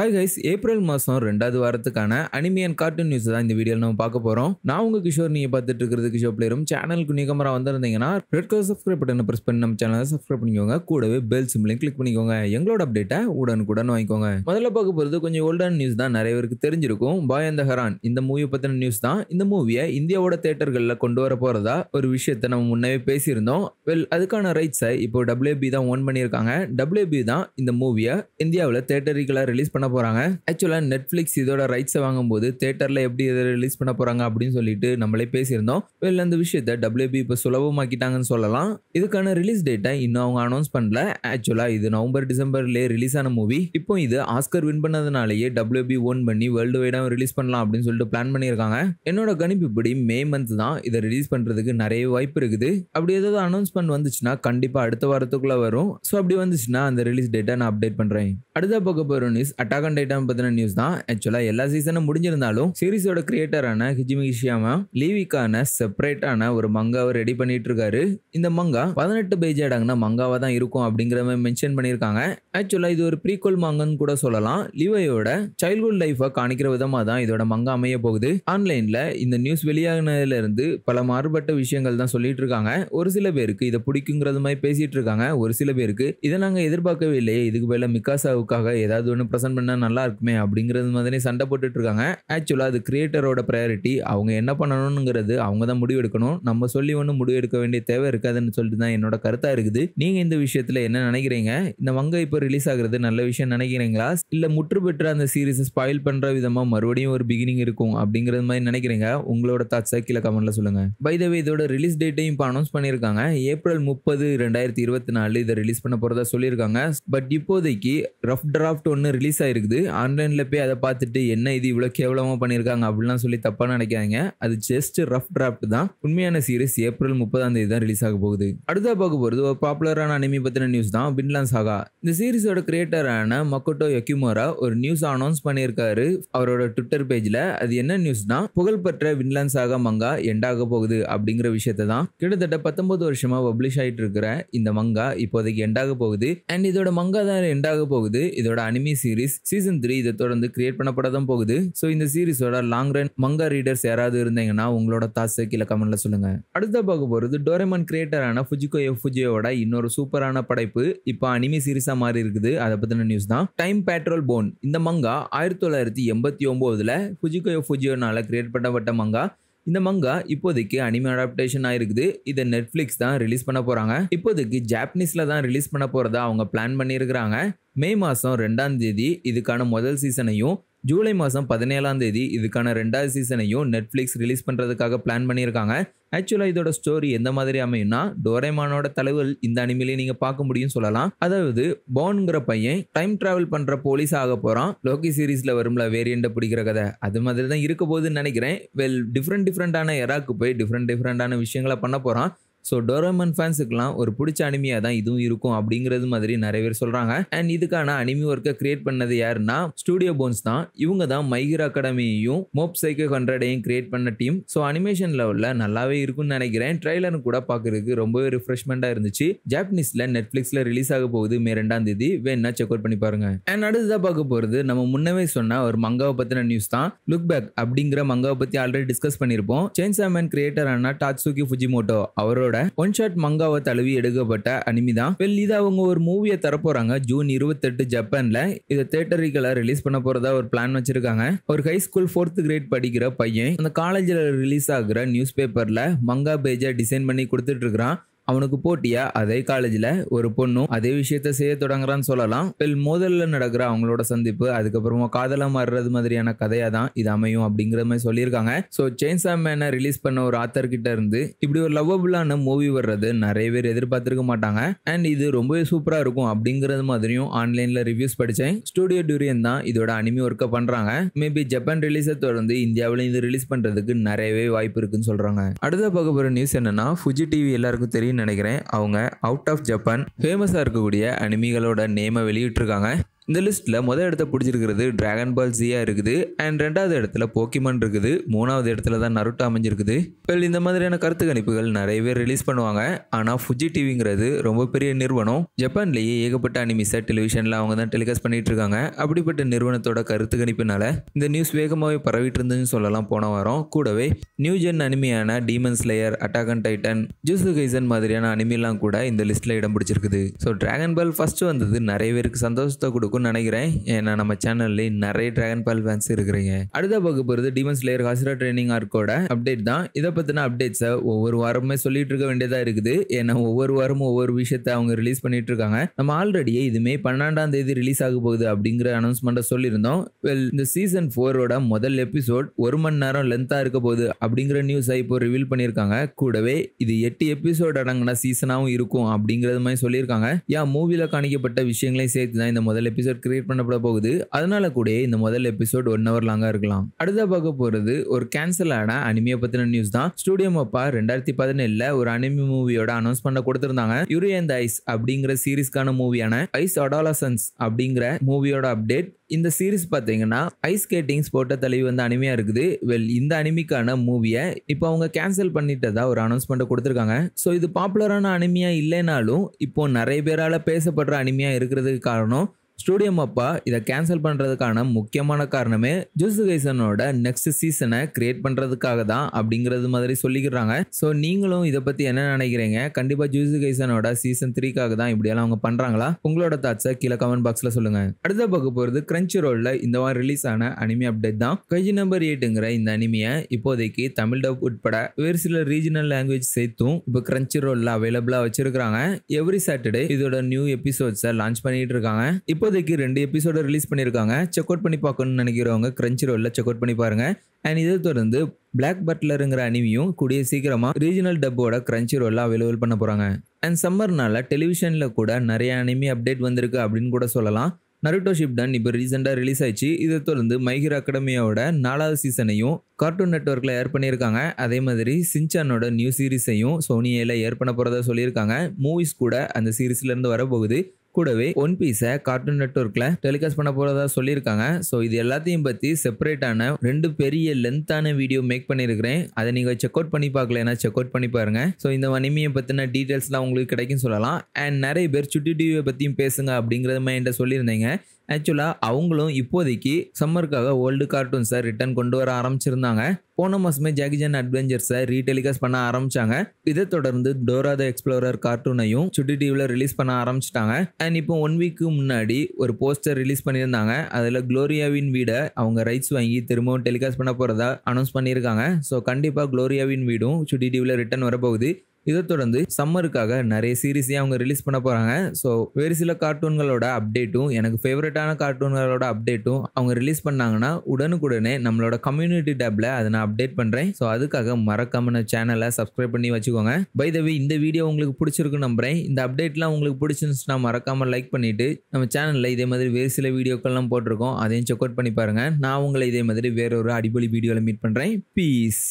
Hi guys, April மாதம் 2வது வாரத்துக்கான அனிமி அண்ட் கார்ட்டூன் நியூஸ் தான் இந்த வீடியோவில் நம்ம பார்க்க போகிறோம். நான் உங்கள் கிஷோர், நீங்கள் பார்த்துட்டு இருக்கிறது கிஷோர் பிளேயரும். சேனலுக்கு நீக்கமராக வந்திருந்தீங்கன்னா ரெட் கலர் சப்ஸ்கிரைப் பட்டனை ப்ரெஸ் பண்ணி நம்ம சேனலை சப்ஸ்கிரைப் பண்ணிக்கோங்க. கூடவே பெல் சிம்பிளையும் கிளிக் பண்ணிக்கோங்க. எங்களோட அப்டேட்டை உடனுக்குடன் வாங்கிக்கோங்க. முதல்ல பார்க்க போகிறது கொஞ்சம் ஓல்டான நியூஸ் தான், நிறைய பேருக்கு தெரிஞ்சிருக்கும். பாய் அண்ட் ஹரான் இந்த மூவி பற்றின நியூஸ் தான். இந்த மூவியை இந்தியாவோட தேட்டர்களில் கொண்டு வர போகிறதா ஒரு விஷயத்தை நம்ம முன்னவே பேசியிருந்தோம். அதுக்கான ரைட்ஸை இப்போ WB தான் ஓன் பண்ணியிருக்காங்க. WB தான் இந்த மூவியை இந்தியாவில் தேட்டரிக்கலாக ரிலீஸ் பண்ண போறாங்க. ஆக்சுவலா நெட்ஃபிளிக்ஸ் இதோட ரைட்ஸை வாங்கும்போது தியேட்டர்ல எப்படி இதை ரிலீஸ் பண்ண போறாங்க அப்படின்னு சொல்லிட்டு நம்மளே பேசியிருந்தோம். அந்த விஷயத்தை WB இப்போ சுலபமாக்கிட்டாங்கன்னு சொல்லலாம். இதுக்கான ரிலீஸ் டேட்டை இன்னும் அவங்க அனௌன்ஸ் பண்ணல. ஆக்சுவலா இது நவம்பர் டிசம்பர்லேயே ரிலீஸ் ஆன மூவி. இப்போ இது ஆஸ்கர் வின் பண்ணதுனாலேயே WB ஓன் பண்ணி வேர்ல்டு வைடா ரிலீஸ் பண்ணலாம் அப்படின்னு சொல்லிட்டு பிளான் பண்ணியிருக்காங்க. என்னோட கணிப்புப்படி மே மந்த் தான் இதை ரிலீஸ் பண்றதுக்கு நிறைய வாய்ப்பு இருக்குது. அப்படி ஏதாவது அனௌன்ஸ்மெண்ட் வந்துச்சுன்னா கண்டிப்பா அடுத்த வாரத்துக்குள்ள வரும். ஸோ அப்படி வந்துச்சுன்னா அந்த ரிலீஸ் டேட்டை நான் அப்டேட் பண்றேன். அடுத்த பக்கம் போகிற நியூஸ் அட்டாக் ஆன் டைட்டன் பத்தின நியூஸ் தான். ஆக்சுவலா எல்லா சீசனும் முடிஞ்சிருந்தாலும் சீரிஸோட கிரியேட்டரான ஹிஜிமி கிஷியாமா லீவிக்கான செப்பரேட்டான ஒரு மங்காவை ரெடி பண்ணிட்டு இருக்காரு. இந்த மங்கா 18 பேஜ் அடங்கின மங்காவா தான் இருக்கும் அப்படிங்கிற மாதிரி மென்ஷன் பண்ணியிருக்காங்க. ஆக்சுவலா இது ஒரு ப்ரீக்வல் மங்கன்னு கூட சொல்லலாம். லிவையோட சைல்ட்ஹுட் லைஃபை காணிக்கிற விதமா தான் இதோட மங்கா அமைய போகுது. ஆன்லைன்ல இந்த நியூஸ் வெளியாகினதுல இருந்து பல மாறுபட்ட விஷயங்கள் தான் சொல்லிட்டு இருக்காங்க. ஒரு சில பேருக்கு இதை பிடிக்குங்கிறது மாதிரி பேசிட்டு இருக்காங்க. ஒரு சில பேருக்கு இதை நாங்க எதிர்பார்க்கவே இல்லையே, இதுக்கு பதிலா மிக்காசாவுக்காக ஏதாவது ஒன்று ப்ரெசென்ட் பண்ணா நல்லா இருக்குமே அப்படிங்கிறது மாதிரி சண்டை போட்டுட்டு இருக்காங்க. ஆக்சுவலா அது கிரியேட்டரோட ப்ரையாரிட்டி. அவங்க என்ன பண்ணணும்ங்கிறது அவங்க தான் முடிவு எடுக்கணும். நம்ம சொல்லி ஒன்றும் முடிவு எடுக்க வேண்டிய தேவை இருக்காதுன்னு சொல்லிட்டு தான் என்னோட கருத்தா இருக்குது. நீங்க இந்த விஷயத்துல என்ன நினைக்கிறீங்க? இந்த மங்கா இப்போ ரிலீஸ் ஆகுறது நல்ல விஷயம் நினைக்கிறீங்களா, இல்ல முற்று பெற்ற அந்த சீரிஸை ஸ்பாயில் பண்ற விதமா மறுபடியும் ஒரு பிகினிங் இருக்கும் அப்படிங்கிறது மாதிரி நினைக்கிறீங்க? உங்களோட தாட்ஸை கீழே கமெண்ட்ல சொல்லுங்க. பை த வே, இதோட ரிலீஸ் டேட்டையும் இப்போ அனௌன்ஸ் பண்ணியிருக்காங்க. ஏப்ரல் 30, 2024 இதை ரிலீஸ் பண்ண போறதா சொல்லியிருக்காங்க. பட் இப்போதைக்கு ரஃப் டிராஃப்ட் ஒன்று ரிலீஸ் ஆயிருக்குது. ஆன்லைன்ல போய் அதை பார்த்துட்டு என்ன இது இவ்வளவு கேவலமா பண்ணியிருக்காங்க அப்படிலாம் சொல்லி தப்பா நினைக்காதீங்க. அது ஜஸ்ட் ரஃப் டிராஃப்ட் தான். உண்மையான சீரிஸ் ஏப்ரல் 30 தான் ரிலீஸ் ஆக போகுது. அடுத்த பார்க்க போறது ஒரு பாப்புலரான அனிமி பத்தின நியூஸ் தான், வின்லாண்ட் சாகா. இந்த சீரிஸோட கிரியேட்டரான மக்கோட்டோ யொகிமுரா ஒரு நியூஸ் அனௌன்ஸ் பண்ணியிருக்காரு அவரோட ட்விட்டர் பேஜ்ல. அது என்ன நியூஸ்னா, புகழ்பெற்ற வின்லாண்ட் சாகா மங்கா எண்ட் ஆக போகுது அப்படிங்கிற விஷயத்தை தான். கிட்டத்தட்ட 19 வருஷமா பப்ளிஷ் ஆயிட்டு இருக்கிற இந்த மங்கா இப்போதைக்கு எண்ட் ஆக போகுது. அண்ட் இதோட மங்கா தான் எண்ட் ஆக போகுது. இதோட அனிமி சீரிஸ் சீசன் 3 இதை தொடர்ந்து கிரியேட் பண்ணப்பட தான் போகுது. ஸோ இந்த சீரிஸோட லாங் ரன் மங்கா ரீடர்ஸ் யாராவது இருந்தீங்கன்னா உங்களோட தாட்ஸை கீழே கமெண்ட்ல சொல்லுங்க. அடுத்த பார்க்க போறது டோரேமான் கிரியேட்டரான ஃபுஜிகோ எஃப்யூஜியோட இன்னொரு சூப்பரான படைப்பு இப்போ அனிமி சீரிஸா மாறி இருக்குது. அதை பத்தின நியூஸ் தான். டைம் பேட்ரோல் போன் இந்த மங்கா 1989 ஃபுஜிகோ எஃப்யூஜியோனால கிரியேட் பண்ணப்பட்ட மங்கா. இந்த மங்கா இப்போதைக்கு அனிமே அடாப்டேஷன் ஆயிருக்குது. இதை நெட்ஃபிளிக்ஸ் தான் ரிலீஸ் பண்ண போறாங்க. இப்போதைக்கு ஜாப்பனீஸ்ல தான் ரிலீஸ் பண்ண போறதா அவங்க பிளான் பண்ணியிருக்கிறாங்க. மே மாதம் 2ஆம் தேதி இதுக்கான முதல் சீசனையும், ஜூலை மாதம் 17ஆம் தேதி இதுக்கான 2வது சீசனையும் நெட்ஃபிளிக்ஸ் ரிலீஸ் பண்றதுக்காக பிளான் பண்ணியிருக்காங்க. ஆக்சுவலா இதோட ஸ்டோரி எந்த மாதிரி அமையும்னா, டோரேமானோட தலைவர் இந்த அனிமிலே நீங்க பார்க்க முடியும் சொல்லலாம். அதாவது பான்ங்கிற பையன் டைம் டிராவல் பண்ற போலீஸ் ஆக போறான். லோக்கி சீரீஸ்ல வரும்ல வேரியண்ட பிடிக்கிற கதை, அது மாதிரி தான் இருக்க போகுதுன்னு நினைக்கிறேன். டிஃப்ரெண்டான எராக்கு போய் டிஃப்ரெண்டான விஷயங்களை பண்ண போறான். ஸோ டோரேமான் ஃபேன்ஸுக்குலாம் ஒரு பிடிச்ச அனிமியாக தான் இதுவும் இருக்கும் அப்படிங்கிறது மாதிரி நிறைய பேர் சொல்கிறாங்க. அண்ட் இதுக்கான அனிமி ஒர்க்கை கிரியேட் பண்ணது யாருன்னா ஸ்டூடியோ போன்ஸ் தான். இவங்க தான் மை ஹீரோ அகாடமியையும் மோப் சைக்கோ 100ஐயும் கிரியேட் பண்ண டீம். ஸோ அனிமேஷன் லெவலில் நல்லாவே இருக்கும்னு நினைக்கிறேன். ட்ரைலரும் கூட பார்க்கறதுக்கு ரொம்பவே ரிஃப்ரெஷ்மெண்ட்டாக இருந்துச்சு. ஜாப்பனீஸில் நெட்ஃப்ளிக்ஸில் ரிலீஸ் ஆக போகுது மே 2ஆம் தேதி. வேணா செக் அவுட் பண்ணி பாருங்க. அண்ட் அடுத்ததாக பார்க்க போகிறது நம்ம முன்னவே சொன்ன ஒரு மங்காவை பற்றின நியூஸ் தான். லுக் பேக் அப்படிங்கிற மங்காவை பற்றி ஆல்ரெடி டிஸ்கஸ் பண்ணியிருப்போம். செயின்சா மேன் கிரியேட்டரான டாட்சுகி ஃபுஜிமோட்டோ அவரோட ஒன் ஷாட் மங்காவை தழுவி எடுக்கப்பட்ட அனிமி தான். இது அவங்க ஒரு மூவியை தரப்போறாங்க ஜூன் 28 ஜப்பான்ல. இதை தியேட்டரிக்கலா ரிலீஸ் பண்ண போறதா ஒரு பிளான் வச்சிருக்காங்க. ஒரு ஹை ஸ்கூல் 4th கிரேட் படிக்கிற பையன் அந்த காலேஜ்ல ரிலீஸ் ஆகுற நியூஸ் பேப்பர்ல மங்கா பேஜை டிசைன் பண்ணி கொடுத்துட்டு இருக்கிறான். அவனுக்கு போட்டியா அதே காலேஜ்ல ஒரு பொண்ணும் அதே விஷயத்த செய்ய தொடங்குறான்னு சொல்லலாம். மோதல்ல நடக்கிற அவங்களோட சந்திப்பு, அதுக்கப்புறமா காதலா மாறுறது மாதிரியான கதையா தான் இது அமையும் அப்படிங்கிற மாதிரி சொல்லியிருக்காங்க. ஸோ செயின்சா மேனை ரிலீஸ் பண்ண ஒரு ஆத்தர் கிட்ட இருந்து இப்படி ஒரு லவ்வபிளான மூவி வர்றது நிறைய பேர் எதிர்பார்த்திருக்க மாட்டாங்க. அண்ட் இது ரொம்பவே சூப்பரா இருக்கும் அப்படிங்கிறது மாதிரியும் ஆன்லைன்ல ரிவ்யூஸ் படிச்சேன். ஸ்டூடியோ டியூரியன் தான் இதோட அனிமி ஒர்க்கை பண்றாங்க. மேபி ஜப்பான் ரிலீஸை தொடர்ந்து இந்தியாவிலும் இது ரிலீஸ் பண்றதுக்கு நிறையவே வாய்ப்பு இருக்குன்னு சொல்றாங்க. அடுத்த பார்க்க போற நியூஸ் என்னன்னா, ஃபுஜி டிவி எல்லாருக்கும் தெரியும் நினைக்கிறேன். அவங்க அவுட் ஆஃப் ஜப்பான் ஃபேமஸா இருக்கக்கூடிய அனிமிகளோட நேமை வெளியிட்டிருக்காங்க. இந்த லிஸ்ட்டில் முதல் இடத்த பிடிச்சிருக்கிறது டிராகன் பால் ஜியா இருக்குது. அண்ட் 2வது இடத்துல போக்கிமான் இருக்குது. 3வது இடத்துல தான் நருட்டோ அமைஞ்சிருக்குது. வெல், இந்த மாதிரியான கருத்து கணிப்புகள் நிறைய பேர் ரிலீஸ் பண்ணுவாங்க. ஆனால் ஃபுஜி டிவிங்கிறது ரொம்ப பெரிய நிறுவனம். ஜப்பான்லேயே ஏகப்பட்ட அனிமிஸை டெலிவிஷனில் அவங்க தான் டெலிகாஸ்ட் பண்ணிட்டு இருக்காங்க. அப்படிப்பட்ட நிறுவனத்தோட கருத்து கணிப்பினால இந்த நியூஸ் வேகமாகவே பரவிட்டு இருந்துன்னு சொல்லலாம் போன வாரம். கூடவே நியூ ஜென் அனிமியான demon slayer, attack on titan, ஜூசு கைசன் மாதிரியான அனிமிலாம் கூட இந்த லிஸ்ட்டில் இடம் பிடிச்சிருக்குது. ஸோ டிராகன் பால் ஃபர்ஸ்ட் வந்தது நிறைய பேருக்கு சந்தோஷத்தை கொடுக்கும்னு நினைக்கிறேன். ஏன்னா நம்ம சேனல்ல நிறைய டிராகன் பால் ஃபேன்ஸ் இருக்கிறீங்க. அடுத்த பார்க்க போகிறது டீமன் ஸ்லேயர் ஹாசிரா ட்ரைனிங் ஆர்க்கோட அப்டேட் தான். இதை பற்றின அப்டேட்ஸை ஒவ்வொரு வாரமே சொல்லிட்டு இருக்க வேண்டியதாக இருக்குது. ஏன்னா ஒவ்வொரு வாரமும் ஒவ்வொரு விஷயத்தை அவங்க ரிலீஸ் பண்ணிட்டு இருக்காங்க. நம்ம ஆல்ரெடியே இது மே 12ஆம் தேதி ரிலீஸ் ஆக போகுது அப்படிங்கிற அனௌன்ஸ்மெண்ட்டை சொல்லியிருந்தோம். வெல், இந்த சீசன் 4ஓட முதல் எபிசோட் 1 மணி நேரம் லென்த்தாக இருக்க போகுது அப்படிங்கிற நியூஸை இப்போ ரிவீல் பண்ணியிருக்காங்க. கூடவே இது 8 எபிசோட் அடங்கின சீசனாகவும் இருக்கும் அப்படிங்கிறது மாதிரி சொல்லியிருக்காங்க. மூவில காணிக்கப்பட்ட விஷயங்களையும் சேர்த்து தான் இந்த முதல் எபிசோட் கிரியேட் பண்ணப்பட போகுது. அதனால கூட இந்த முதல் எபிசோட் 1 hour லாங்கா இருக்கலாம். அடுத்த பார்க்க போறது ஒரு கேன்சல் ஆன அனிமியை பத்தின நியூஸ் தான். ஸ்டுடியோ மப்பா 2017ல ஒரு அனிமி மூவியோட அனௌன்ஸ்மெண்ட் கொடுத்திருந்தாங்க. யூரி அண்ட் ஐஸ் அப்படிங்கிற சீரிஸ்க்கான மூவியான ஐஸ் அடாலசன்ஸ் அப்படிங்கிற மூவியோட அப்டேட். இந்த சீரிஸ் பார்த்தீங்கன்னா ஐஸ் ஸ்கேட்டிங் ஸ்போர்ட்டை தழுவி வந்த அனிமையா இருக்குது. வெல், இந்த அனிமிக்கான மூவியை இப்போ அவங்க கேன்சல் பண்ணிட்டதா ஒரு அனௌன்ஸ்மெண்ட் கொடுத்துருக்காங்க. ஸோ இது பாப்புலரான அனிமியா இல்லைனாலும் இப்போ நிறைய பேரால பேசப்படுற அனிமியா இருக்கிறதுக்கு காரணம் ஸ்டுடியோ மப்பா இதை கேன்சல் பண்ணுறதுக்கான முக்கியமான காரணமே ஜூசு கைசனோட நெக்ஸ்ட் சீசனை கிரியேட் பண்ணுறதுக்காக தான் அப்படிங்கிறது மாதிரி சொல்லிக்கிறாங்க. ஸோ நீங்களும் இதை பற்றி என்ன நினைக்கிறீங்க? கண்டிப்பாக ஜூசு கைசனோட சீசன் 3க்காக தான் இப்படியெல்லாம் அவங்க பண்ணுறாங்களா? உங்களோட தாட்ஸை கீழே கமெண்ட் பாக்ஸில் சொல்லுங்கள். அடுத்த பார்க்க போகிறது கிரன்ச்சி ரோலில் இந்த வாரம் ரிலீஸ் ஆன அனிமி அப்டேட் தான். கைஜி நம்பர் 8ங்கிற இந்த அனிமியை இப்போதைக்கு தமிழ் டப் உட்பட வேறு சில ரீஜனல் லாங்குவேஜ் சேர்த்தும் இப்போ கிரன்ச்சி ரோலில் அவைலபிளாக வச்சிருக்காங்க. எவ்ரி சாட்டர்டே இதோட நியூ எபிசோட்ஸை லான்ச் பண்ணிட்டு இருக்காங்க. இப்போதைக்கு 2 எபிசோட ரிலீஸ் பண்ணியிருக்காங்க. செக் அவுட் பண்ணி பார்க்கணும்னு நினைக்கிறவங்க கிரன்ச்சி ரோலில் செக் அவுட் பண்ணி பாருங்க. அண்ட் இதை தொடர்ந்து பிளாக் பட்லருங்கிற அனிமியும் கூடிய சீக்கிரமா ரீஜனல் டப்போட கிரன்ச்சி ரோலில் அவைலபிள் பண்ண போறாங்க. அண்ட் சம்மர்னால டெலிவிஷன்ல கூட நிறைய அனிமி அப்டேட் வந்திருக்கு அப்படின்னு கூட சொல்லலாம். நருட்டோ ஷிப்டன் இப்போ ரீசெண்டாக ரிலீஸ் ஆயிடுச்சு. இதை தொடர்ந்து மை ஹீரோ அகாடமியோட 4வது சீசனையும் கார்ட்டூன் நெட்வொர்க்கில் ஏர் பண்ணியிருக்காங்க. அதே மாதிரி சின்சானோட நியூ சீரிஸையும் சோனியில ஏர் பண்ண போகிறதா சொல்லியிருக்காங்க. மூவிஸ் கூட அந்த சீரீஸ்லேருந்து வரப்போகுது. கூடவே ஒன் பீஸை கார்ட்டூன் நெட்வொர்க்கில் டெலிகாஸ்ட் பண்ண போகிறதா சொல்லியிருக்காங்க. ஸோ இது எல்லாத்தையும் பற்றி செப்பரேட்டான 2 பெரிய லென்த்தான வீடியோ மேக் பண்ணியிருக்கிறேன். அதை நீங்கள் செக் அவுட் பண்ணி பார்க்கலன்னா செக் அவுட் பண்ணி பாருங்க. ஸோ இந்த அனிமியை பற்றின டீட்டெயில்ஸ்லாம் உங்களுக்கு கிடைக்கும் சொல்லலாம். அண்ட் நிறைய பேர் சுட்டி டிவியை பற்றியும் பேசுங்க அப்படிங்கிறத என்கிட்ட சொல்லியிருந்தீங்க. ஆக்சுவலாக அவங்களும் இப்போதைக்கு சம்மருக்காக ஓல்டு கார்ட்டூன்ஸை ரிட்டர்ன் கொண்டு வர ஆரம்பிச்சிருந்தாங்க. போன மாதமே ஜாக்கி சான் அட்வென்ச்சர்ஸை ரீடெலிகாஸ்ட் பண்ண ஆரம்பிச்சாங்க. இதை தொடர்ந்து டோரா த எக்ஸ்ப்ளோரர் கார்ட்டூனையும் சுட்டி டிவியில் ரிலீஸ் பண்ண ஆரம்பிச்சிட்டாங்க. அண்ட் இப்போ 1 வீக்கு முன்னாடி ஒரு போஸ்டர் ரிலீஸ் பண்ணியிருந்தாங்க. அதில் குளோரியாவின் வீடை அவங்க ரைட்ஸ் வாங்கி திரும்பவும் டெலிகாஸ்ட் பண்ண போகிறதா அனௌன்ஸ் பண்ணியிருக்காங்க. ஸோ கண்டிப்பாக குளோரியாவின் வீடும் சுட்டி டிவியில் ரிட்டர்ன் வரப்போகுது. இதை தொடர்ந்து சம்மருக்காக நிறைய சீரீஸையும் அவங்க ரிலீஸ் பண்ண போகிறாங்க. ஸோ வேறு சில கார்ட்டூன்களோட அப்டேட்டும் எனக்கு ஃபேவரட்டான கார்ட்டூன்களோட அப்டேட்டும் அவங்க ரிலீஸ் பண்ணாங்கன்னா உடனுக்குடனே நம்மளோட கம்யூனிட்டி டேப்பில் அதை நான் அப்டேட் பண்ணுறேன். ஸோ அதுக்காக மறக்காம நம்ம சேனலை சப்ஸ்கிரைப் பண்ணி வச்சுக்கோங்க. பை த வே, இந்த வீடியோ உங்களுக்கு பிடிச்சிருக்குன்னு நம்புறேன். இந்த அப்டேட்லாம் உங்களுக்கு பிடிச்சிருந்துச்சுன்னா மறக்காமல் லைக் பண்ணிவிட்டு நம்ம சேனலில் இதே மாதிரி வேறு சில வீடியோக்கள்லாம் போட்டிருக்கோம். அதையும் செக் அவுட் பண்ணி பாருங்கள். நான் உங்களை இதே மாதிரி வேற ஒரு அடிப்பொலி வீடியோவில் மீட் பண்ணுறேன். பீஸ்.